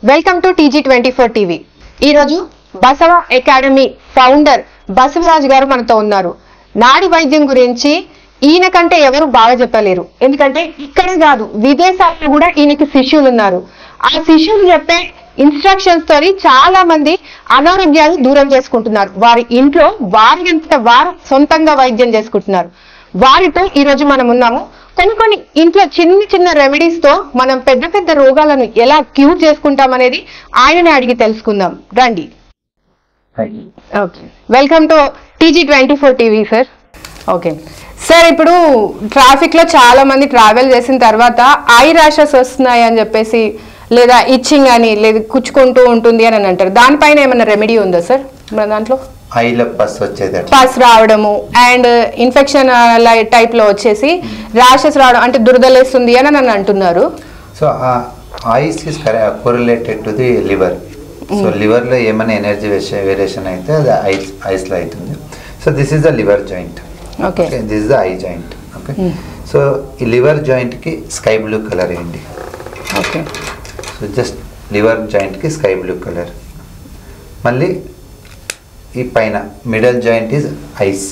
Welcome to TG24 TV. ఈ రోజు Basava academy founder Basavaraj గారు మనతో ఉన్నారు. నాడి వైద్యం గురించి ఈయన కంటే ఎవరు బాగా చెప్పలేరు. ఎందుకంటే ఇక్కడ కాదు, విదేశాల్లో కూడా ఈయనకి శిష్యులు ఉన్నారు. ఆ శిష్యులు చెప్పే ఇన్స్ట్రక్షన్స్ తోని చాలా మంది అనారోగ్యాన్ని దూరం చేసుకుంటున్నారు. వారి ఇంట్లో వారు సొంతంగా వైద్యం చేసుకుంటున్నారు. వారితో ఈ రోజు మనం ఉన్నాము. కొన్ని ఇంట్లో చిన్న రెమెడీస్ తో మనం పెద్ద రోగాలను ఎలా క్యూర్ చేసుకుంటాం అనేది ఆయననే అడిగి తెలుసుకుందాం. రండి. Okay, welcome to TG24 TV sir. Okay sir, ఇప్పుడు ట్రాఫిక్ లో చాలా మంది ట్రావెల్ చేసిన తర్వాత ఐ ర్యాషెస్ వస్తున్నాయి అని చెప్పేసి, లేదా ఇచ్చింగ్ అని, లేదా కుచ్చుకుంటూ ఉంటుంది అని అంటారు. దానిపైన ఏమైనా రెమెడీ ఉందా సార్ మన దాంట్లో? ఐలో పస్ రావడము అండ్ ఇన్ఫెక్షన్ టైప్ లో వచ్చేసి ర్యాషెస్ రావడం, అంటే దురదలేస్తుంది అని నన్ను అంటున్నారు. So ice is correlated to the liver. So liver లో ఏమైనా ఎనర్జీ వేరియేషన్ అయితే అది ఐస్ లో అవుతుంది. So this is the liver joint. Okay, this is the I joint. Okay, so ఈ లివర్ జాయింట్ కి స్కై బ్లూ కలర్ వేయండి. Okay, so just liver joint కి స్కై బ్లూ కలర్. మళ్ళీ ఈ పైన middle joint is ice.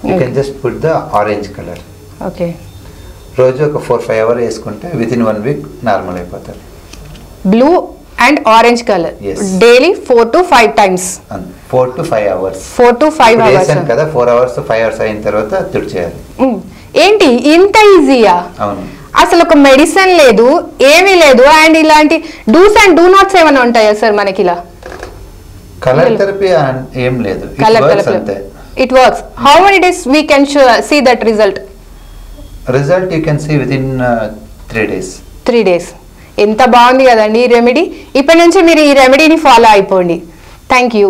You can just put the orange colour. Okay, రోజు ఒక 4-5 hours వేసుకుంటే వితిన్ 1 వీక్ నార్మల్ అయిపోతుంది. Blue and orange colour daily 4 to 5 times. 4 to 5 hours. 4 to 5 hours కదా. 4 hours 5 hours అయిన తర్వాత తుడిచేయాలి. ఏంటి ఇంత ఈజీయా? అవును, అసలు ఒక మెడిసిన్ లేదు, ఏమీ లేదు. అండ్ ఇలాంటి డూస్ అండ్ డూ నాట్స్ ఏమైనా ఉంటాయా సార్ మనకి? ఇలా కలర్ థెరపీ ఏం లేదు. It works. How many days we can see that result? Result you can see within 3 days. 3 days. ఎంత బాగుంది కదండి ఈ రెమెడీ. ఇప్పటి నుంచి మీరు ఈ రెమెడీని ఫాలో అయిపోండి. Thank you.